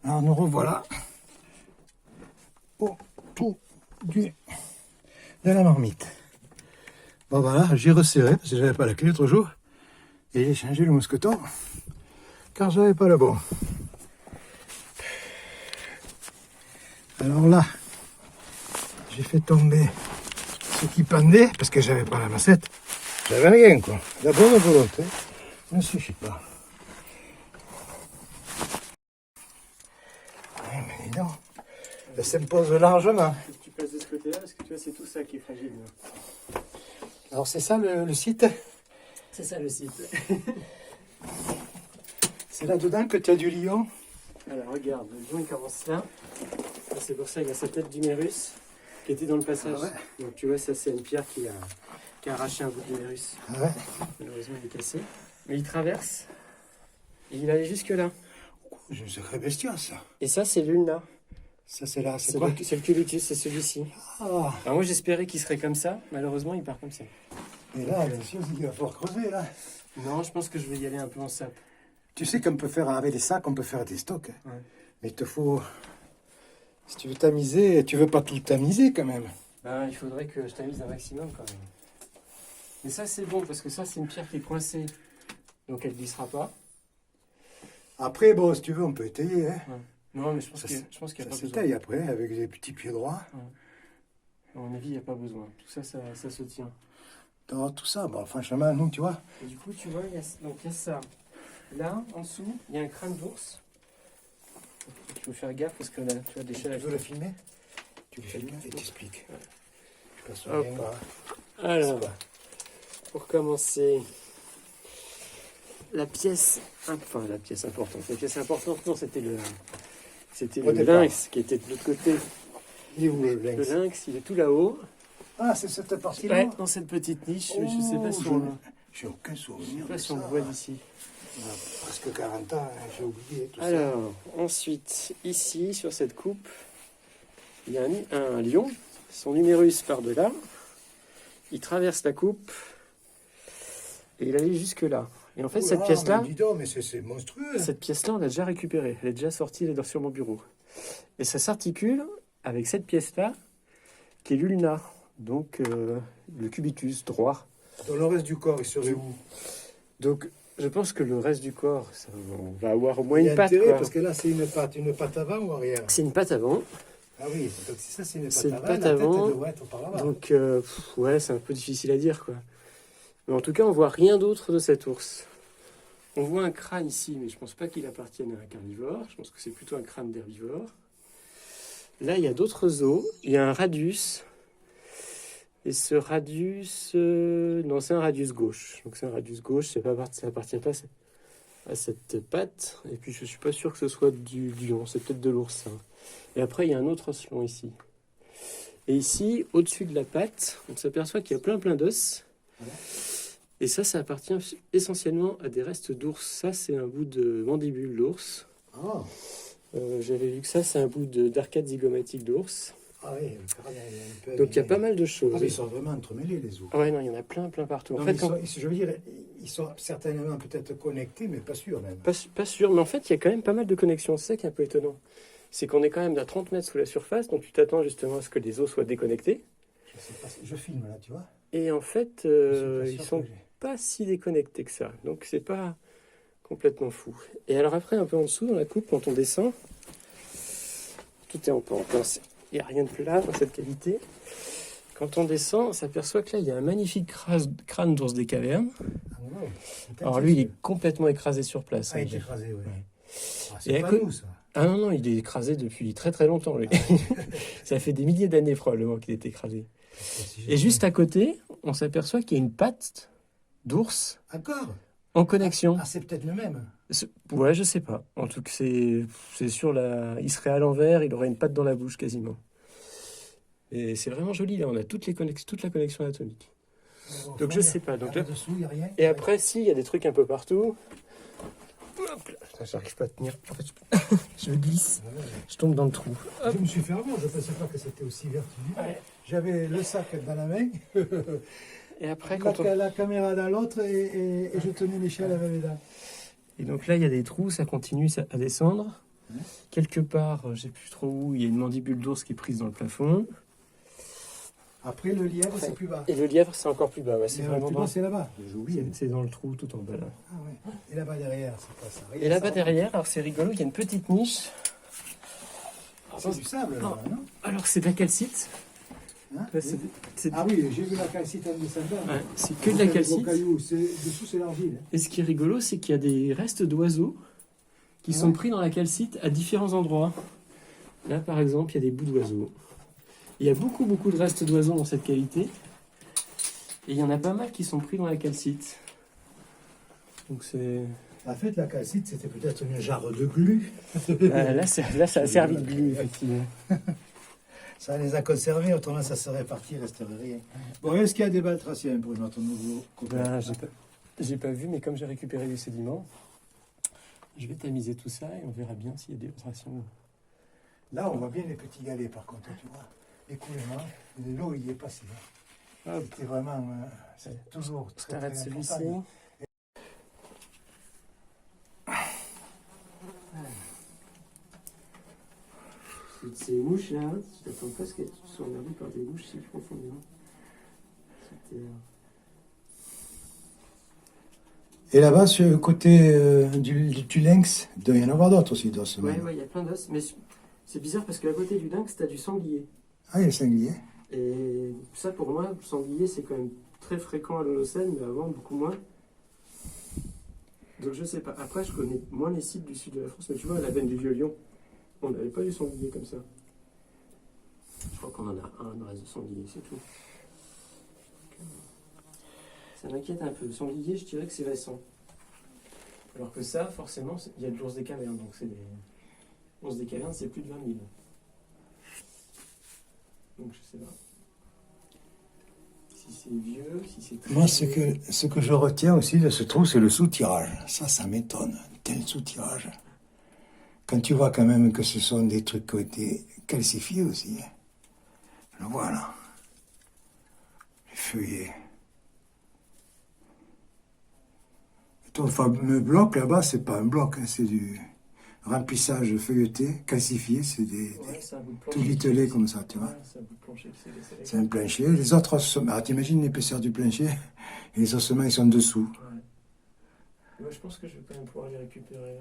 Alors nous revoilà au trou de la marmite. Bon voilà, j'ai resserré parce que j'avais pas la clé l'autre jour. Et j'ai changé le mousqueton car j'avais pas le bon. Alors là, j'ai fait tomber ce qui pendait parce que j'avais pas la massette. J'avais rien quoi. La bonne volonté ne suffit pas. Ouais, mais dis donc, elle s'impose largement. Tu passes de ce côté-là parce que tu vois, c'est tout ça qui est fragile. Alors c'est ça le site? C'est ça le site. C'est là-dedans que tu as du lion? Alors regarde, le lion il commence là. C'est pour ça qu'il y a sa tête d'humérus qui était dans le passage. Ah ouais. Donc tu vois, ça c'est une pierre qui a arraché un bout d'humérus. Ah ouais. Malheureusement il est cassé. Mais il traverse. Et il allait jusque là. C'est très bestial ça. Et ça c'est l'ulna. Ça c'est là, c'est quoi? C'est le cubitus, c'est celui-ci. Ah. Alors moi j'espérais qu'il serait comme ça. Malheureusement il part comme ça. Et là, bien sûr, il va falloir creuser là. Non, je pense que je vais y aller un peu en sape. Tu sais qu'on peut faire avec des sacs, on peut faire des stocks. Hein. Ouais. Mais il te faut... Si tu veux tamiser, tu veux pas tout tamiser quand même. Ben, il faudrait que je tamise un maximum quand même. Mais ça c'est bon parce que ça c'est une pierre qui est coincée. Donc elle glissera pas. Après, bon, si tu veux, on peut étayer. Hein. Ouais. Non, mais je pense Ça, qu'il n'y a pas Ça besoin. s'étaye après, avec des petits pieds droits. À mon avis, il n'y a pas besoin. Tout ça, ça se tient. Dans tout ça, bon, franchement, nous, tu vois. Et du coup, tu vois, il y a ça. Là, en dessous, il y a un crâne d'ours. Il faut faire gaffe parce que là, tu vois, des Tu chats. veux le filmer? Tu le filmes et t'expliques. Ouais. Je passe Hop. rien, quoi. Alors, pour commencer, la pièce importante. La pièce importante, non, c'était Au le départ. lynx qui était de l'autre côté. Il est où le Le lynx? lynx, il est tout là-haut. Ah, c'est cette partie-là? Ouais, dans cette petite niche. Mais je Oh, sais pas si j'ai aucun souvenir. on de ça. le voit d'ici. On a presque 40 ans, hein, j'ai oublié tout ça. Alors, ensuite, ici, sur cette coupe, il y a un lion. Son numérus part de là. Il traverse la coupe. Et il allait jusque là. Et en fait, cette pièce-là, Dis donc, mais c'est monstrueux. cette pièce-là, on l'a déjà récupérée. Elle est déjà sortie, elle est sur mon bureau. Et ça s'articule avec cette pièce-là, qui est l'ulna. Donc, le cubitus droit. Dans le reste du corps, il serait où? Donc, je pense que le reste du corps, on va avoir au moins Il y a une patte. intérêt, Quoi. parce que là, c'est une patte avant ou arrière? C'est une patte avant. Ah oui, donc si ça, c'est une C'est patte une avant, patte la tête avant. devrait être par là-bas. Donc, ouais, c'est un peu difficile à dire, quoi. Mais en tout cas, on voit rien d'autre de cet ours. On voit un crâne ici, mais je pense pas qu'il appartienne à un carnivore. Je pense que c'est plutôt un crâne d'herbivore. Là, il y a d'autres os. Il y a un radius. Et ce radius... non, c'est un radius gauche. Donc c'est un radius gauche, ça appartient pas à cette patte. Et puis je suis pas sûr que ce soit du lion, c'est peut-être de l'oursin. Et après, il y a un autre os long ici. Et ici, au-dessus de la patte, on s'aperçoit qu'il y a plein d'os. Et ça appartient essentiellement à des restes d'ours. Ça, c'est un bout de mandibule d'ours. Ah, J'avais vu que ça, c'est un bout d'arcade zygomatique d'ours. ah oui, le crâne est un peu Donc il y a pas abîmé. mal de choses. Ah, mais ils sont vraiment entremêlés, les os. Ah ouais, non, il y en a plein partout. En Non, fait, mais je veux dire, ils sont certainement peut-être connectés, mais pas sûrs même. pas sûr, mais en fait, il y a quand même pas mal de connexions. C'est ça qui est un peu étonnant. C'est qu'on est quand même à 30 mètres sous la surface, donc tu t'attends justement à ce que les os soient déconnectés. Je sais pas, je filme là, tu vois. Et en fait, Je suis ils pas sûr sont que j'ai. pas si déconnectés que ça. Donc c'est pas complètement fou. Et alors après, un peu en dessous, dans la coupe, quand on descend, tout est en pente. Il n'y a rien de plat dans cette cavité. Quand on descend, on s'aperçoit que là, il y a un magnifique crâne d'ours des cavernes. Ah, non, Alors lui, il est complètement écrasé sur place. Ah, hein. il est écrasé, oui. Ouais. Ah, Et c'est à pas côté- nous, ça. Ah non, il est écrasé depuis très très longtemps, lui. Ça fait des milliers d'années probablement qu'il est écrasé. Et juste à côté, on s'aperçoit qu'il y a une patte d'ours Encore? en connexion. Ah, c'est peut-être le même. Ouais, je sais pas. En tout cas, c'est sur la... Il serait à l'envers, il aurait une patte dans la bouche quasiment. Et c'est vraiment joli, là, on a toute la connexion anatomique. Donc je sais pas. Donc là... Dessous, il n'y a rien. Et après, si, il y a des trucs un peu partout. Hop là. Putain, j'arrive pas à tenir. En fait, je glisse, je tombe dans le trou. Je me suis fait avoir, je ne pensais pas que c'était aussi vertigineux. Ouais. J'avais le sac dans la main, Et après, quand on... la caméra dans l'autre et je tenais l'échelle avec les dents. Et donc là, il y a des trous, ça continue à descendre. Quelque part, je sais plus trop où, il y a une mandibule d'ours qui est prise dans le plafond. Après, le lièvre, c'est plus bas. Et le lièvre, c'est encore plus bas. Ouais, c'est Mais vraiment plus dans... bas, c'est là-bas. J'ai oublié. C'est dans le trou tout en bas là. Ah ouais. Et là-bas derrière, c'est pas ça. Et là-bas derrière, alors c'est rigolo, il y a une petite niche. C'est du sable, là, non? Alors c'est de la calcite. Hein? Là, Oui. c'est- Ah oui, j'ai vu la calcite en descendant. ouais, c'est que de la calcite. Dessous, c'est l'argile. Et ce qui est rigolo, c'est qu'il y a des restes d'oiseaux qui sont pris dans la calcite à différents endroits. Là, par exemple, il y a des bouts d'oiseaux. Il y a beaucoup de restes d'oiseaux dans cette cavité. Et il y en a pas mal qui sont pris dans la calcite. Donc c'est... En fait, la calcite, c'était peut-être une jarre de glu. Là, ça a servi de glu, effectivement. Ça les a conservés, autrement ça serait parti, il resterait rien. Bon, est-ce qu'il y a des batraciens pour notre nouveau copain? Ben, j'ai pas vu, mais comme j'ai récupéré du sédiment, je vais tamiser tout ça et on verra bien s'il y a des rations. Là, on voit bien les petits galets, par contre, tu vois. L'écoulement, l'eau, il est passé. C'était vraiment... c'est toujours Je très, t'arrête très celui-ci. important. Ces mouches là, je t'attends pas à ce que tu sois emmerdé par des mouches si profondément. Et là-bas, sur le côté du lynx, il doit y en avoir d'autres aussi, d'os. Ouais, il y a plein d'os, mais c'est bizarre parce qu'à côté du lynx, t'as du sanglier. Ah, il y a le sanglier. Et ça, pour moi, le sanglier, c'est quand même très fréquent à l'Holocène, mais avant, beaucoup moins. Donc je sais pas. Après, je connais moins les sites du sud de la France, mais tu vois, à la veine du Vieux-Lyon, on n'avait pas du sanglier comme ça. Je crois qu'on en a un reste de sanglier, c'est tout. Ça m'inquiète un peu. Le sanglier, je dirais que c'est récent. Alors que ça, forcément, il y a de l'ours des cavernes, donc c'est des... L'ours des cavernes, c'est plus de 20 000. Donc je sais pas. Si c'est vieux, si c'est très Moi, vieux. ce que je retiens aussi de ce trou, c'est le soutirage. Ça m'étonne, tel soutirage. Quand tu vois quand même que ce sont des trucs qui ont été calcifiés aussi. Le voilà. Les feuillets. Ton fameux bloc là-bas, c'est pas un bloc, hein, c'est du remplissage feuilleté, calcifié, c'est Ouais, c'est un bout de plancher. tout vitelé comme ça, tu vois. Ouais, c'est un bout de plancher. C'est un plancher. Les autres ossements, alors t'imagines l'épaisseur du plancher, et les ossements ils sont dessous. Ouais. Moi, je pense que je vais quand même pouvoir les récupérer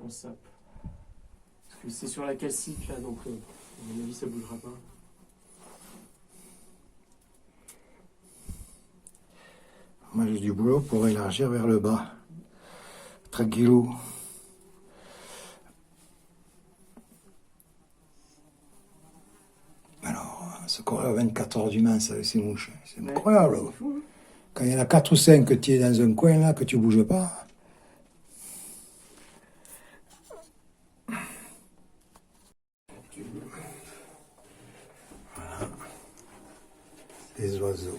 en sap. Parce que c'est sur la calcite là, donc à mon avis, ça bougera pas. Moi j'ai du boulot pour élargir vers le bas. Tranquillou. Alors, se courir à 24 heures du Mans avec ces mouches, c'est incroyable. C'est fou, hein. Quand il y en a 4 ou 5 que tu es dans un coin là, que tu bouges pas. Voilà. Les oiseaux.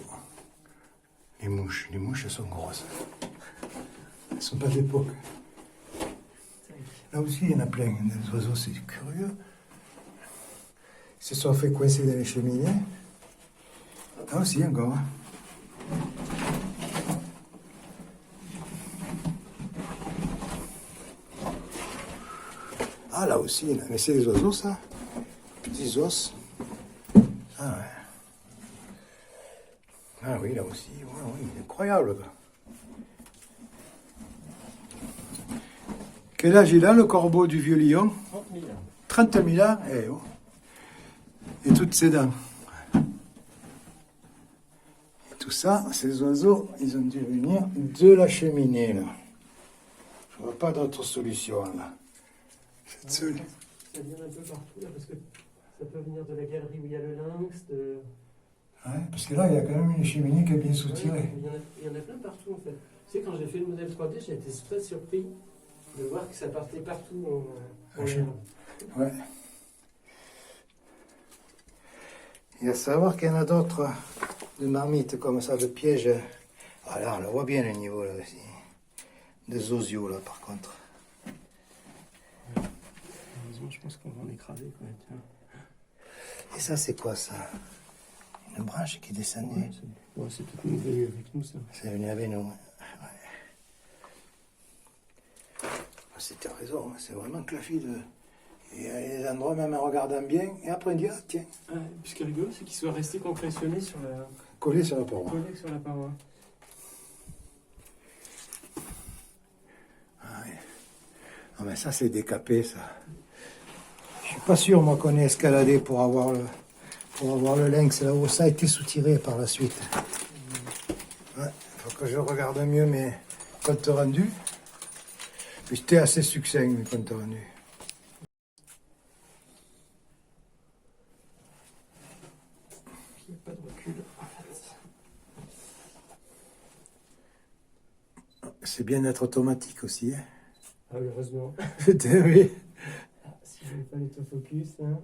Les mouches elles sont grosses. Elles sont pas d'époque. Là aussi, il y en a plein. Les oiseaux, c'est curieux. Ils se sont fait coincer dans les cheminées. Là aussi, encore. Ah, là aussi, il y en a. Mais c'est des oiseaux, ça. Petits os. Ah, ouais. Ah oui, là aussi. Ouais, oui, incroyable, quoi. Quel âge il a, le corbeau du vieux lion? 30 000. 30 000 ans, eh oh. Et toutes ses dents. Et tout ça, ces oiseaux, ils ont dû venir de la cheminée, là. Je vois pas d'autre solution, là. Cette seule. Ça vient un peu partout là, parce que ça peut venir de la galerie où il y a le lynx, de... Ouais, parce que là, il y a quand même une cheminée qui est bien soutirée. Ouais, il y en a plein partout en fait. Tu sais, quand j'ai fait le modèle 3D, j'ai été très surpris de voir que ça partait partout en l'air. Ouais. Et à savoir qu'il y en a d'autres de marmites comme ça, de pièges. Ah là, on le voit bien le niveau là aussi. De zozio là par contre. Heureusement, je pense qu'on va en écraser quand même. Tiens. Et ça, c'est quoi ça? Une branche qui descendait. Ouais, c'est tout venu avec nous ça. C'est venu avec nous. Ouais. c'était raison, c'est vraiment clafide. Et il y a des endroits, même en regardant bien, et après on dit, ah tiens, Ouais, puis ce qui est rigolo, c'est qu'il soit resté compressionné sur la, collé sur la paroi. collé sur la paroi. Ah, ouais. Non mais ça c'est décapé ça. Je suis pas sûr moi qu'on ait escaladé pour avoir le lynx là-haut. Ça a été soutiré par la suite. Ouais, faut que je regarde mieux mes comptes rendus. Puis c'était assez succinct mes comptes rendus. Il n'y a pas de recul. C'est bien d'être automatique aussi. Hein. Ah oui, heureusement. Oui. Si je n'avais pas l'autofocus, hein.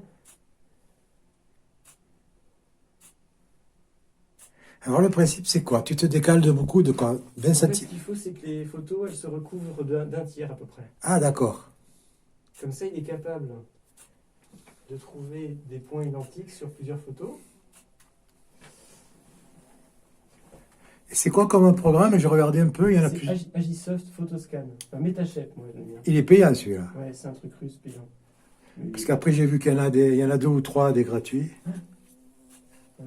Alors le principe c'est quoi? Tu te décales de beaucoup de quoi? 20 En fait, ce centimes. qu'il faut, c'est que les photos, elles se recouvrent d'un tiers à peu près. Ah d'accord. Comme ça, il est capable de trouver des points identiques sur plusieurs photos. Et c'est quoi comme un programme? J'ai regardé un peu, il y en a C'est plus. Agisoft Photoscan. Enfin, Metachef, moi, j'aime bien. Il est payant celui-là. Ouais, c'est un truc russe payant. Mais- Parce qu'après j'ai vu qu'il y en a il y en a 2 ou 3 des gratuits.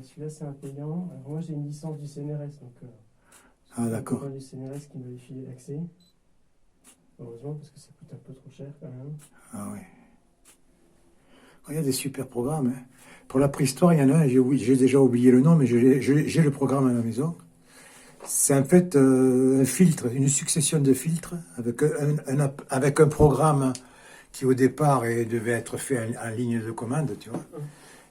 Celui-là, c'est un payant. Alors, moi, j'ai une licence du CNRS, donc Ah d'accord. c'est le du CNRS qui m'avait filé l'accès. Heureusement, parce que ça coûte un peu trop cher quand même. Ah oui. Il y a des super programmes. Hein. Pour la préhistoire, il y en a un, j'ai déjà oublié le nom, mais j'ai le programme à la maison. C'est en fait un filtre, une succession de filtres avec un programme qui au départ devait être fait en ligne de commande, tu vois.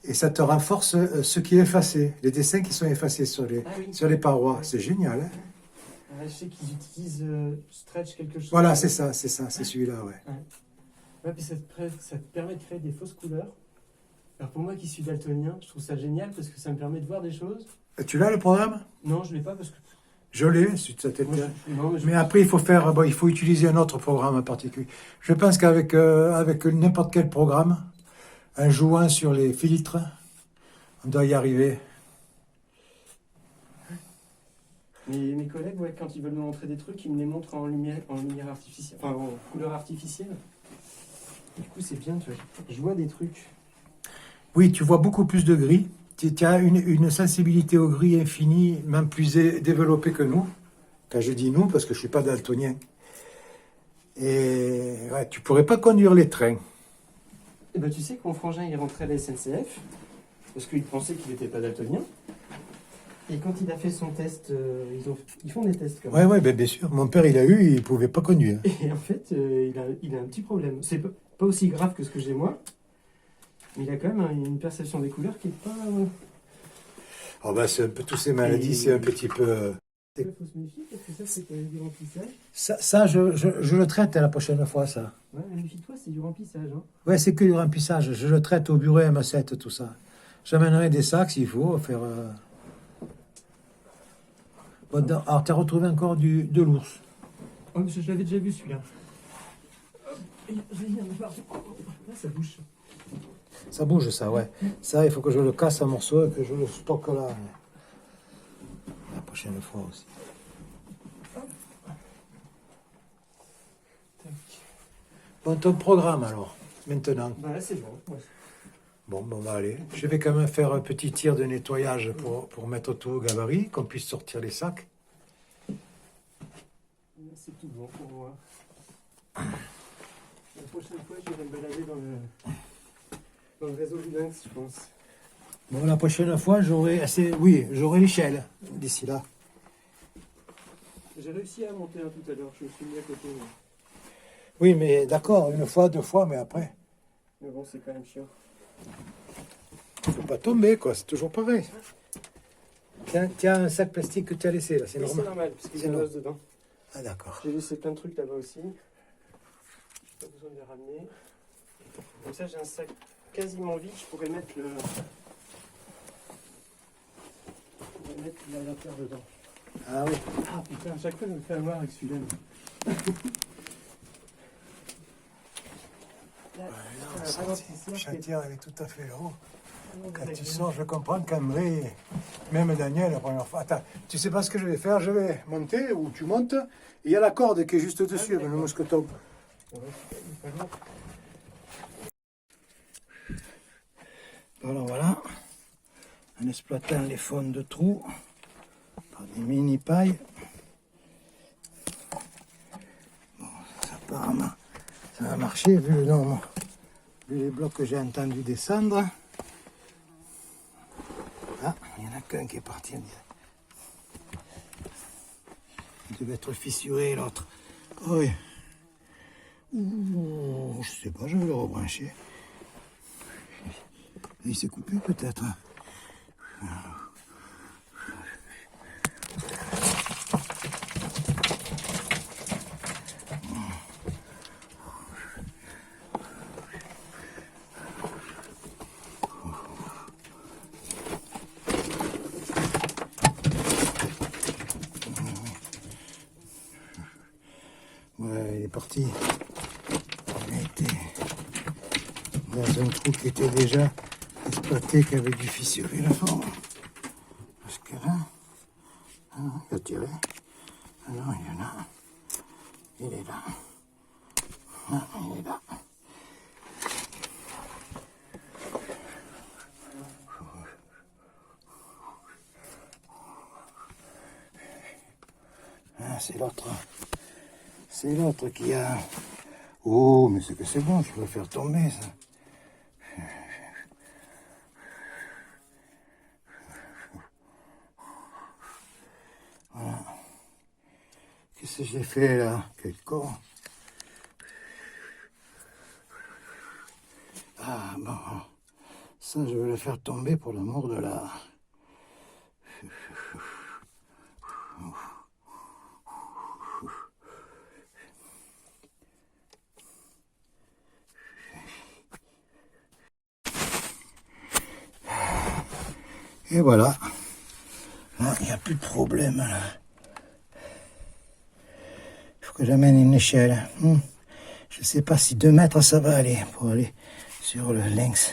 Et ça te renforce ce qui est effacé, les dessins qui sont effacés sur Ah oui. les parois. C'est génial. Hein. Je sais qu'ils utilisent Stretch quelque chose. Voilà, c'est ça, c'est celui-là, ouais. Ouais, puis ça te permet de créer des fausses couleurs. Alors pour moi qui suis daltonien, je trouve ça génial parce que ça me permet de voir des choses. Et tu l'as le programme? Non, je l'ai pas parce que. Je l'ai, si ça t'était. Moi, non, Mais après, il faut utiliser un autre programme en particulier. Je pense qu'avec avec n'importe quel programme, en jouant sur les filtres, on doit y arriver. Mes collègues, ouais, quand ils veulent me montrer des trucs, ils me les montrent en lumière artificielle, enfin en couleur artificielle. Du coup, c'est bien, tu vois. Je vois des trucs. Oui, tu vois beaucoup plus de gris. Tu as une sensibilité au gris infinie, même plus développée que nous. Quand je dis nous, parce que je ne suis pas daltonien. Et ouais, tu pourrais pas conduire les trains. Et ben, tu sais que mon frangin, il rentrait à la SNCF parce qu'il pensait qu'il n'était pas daltonien. Et quand il a fait son test, ils font des tests quand même. Ouais, ben, bien sûr. Mon père, il a eu, il pouvait pas conduire. Et en fait, il a un petit problème. C'est pas aussi grave que ce que j'ai moi, mais il a quand même une perception des couleurs qui est pas. Oh ben, c'est un peu toutes ces maladies, c'est un petit peu. Il faut se méfier parce que ça, c'est du remplissage. Ça je le traite la prochaine fois, ça. Ouais, méfie-toi, c'est du remplissage. Hein. Ouais, c'est que du remplissage. Je le traite au bureau M7, tout ça. J'amènerai des sacs s'il faut faire. Bon, alors, tu as retrouvé encore de l'ours. Oh, mais je l'avais déjà vu celui-là. Là, ça bouge. Ça bouge, ça, ouais. Ça, il faut que je le casse en morceaux et que je le stocke là. La prochaine fois aussi. Bon, ton programme alors, maintenant. Bah là, c'est bon. Ouais. Bon, on va aller. Je vais quand même faire un petit tir de nettoyage pour mettre tout au gabarit, qu'on puisse sortir les sacs. Là, c'est tout bon pour moi. La prochaine fois, j'irai me balader dans le réseau du Lynx, je pense. Bon, la prochaine fois, j'aurai l'échelle d'ici là. J'ai réussi à monter un tout à l'heure, je me suis mis à côté. Oui, mais d'accord, une fois, 2 fois, mais après, Mais bon, c'est quand même chiant. faut pas tomber, quoi, c'est toujours pareil. Tiens, un sac plastique que tu as laissé, là, c'est Mais c'est normal. normal, parce qu'il y C'est a normal. l'os dedans. Ah, d'accord. J'ai laissé plein de trucs là-bas aussi. J'ai pas besoin de les ramener. Comme ça, j'ai un sac quasiment vide, je pourrais mettre l'aérateur dedans. Ah oui. Ah putain, à chaque fois je me fais avoir avec celui-là. Chantier, elle est tout à fait là-haut. Quand tu sors, je comprends qu'André, même Daniel, la première fois. Attends, tu sais pas ce que je vais faire? Je vais monter, ou tu montes, et il y a la corde qui est juste dessus, avec le mousqueton. Alors voilà, en exploitant les fonds de trous par des mini pailles. Bon, ça apparemment, ça va marcher vu le nombre, vu les blocs que j'ai entendu descendre. Ah, il y en a qu'un qui est parti. Il devait être fissuré l'autre. Oh oui. Ouh, je sais pas, je vais le rebrancher. Il s'est coupé peut-être. Ouais, il est parti. Il a été dans un trou qui était déjà exploité, qui avait dû fissurer la forme. Parce que là, ah non, il a tiré. Ah non, il y en a. Il est là. Ah, il est là. Ah, c'est l'autre. C'est l'autre qui a... Oh, mais c'est que c'est bon, je peux le faire tomber, ça. Voilà. Qu'est-ce que j'ai fait, là? Quel con. Ah, bon. Ça, je vais le faire tomber pour l'amour de l'art. Et voilà. Il n'y a plus de problème, là. Il faut que j'amène une échelle. Je ne sais pas si 2 mètres, ça va aller pour aller sur le lynx.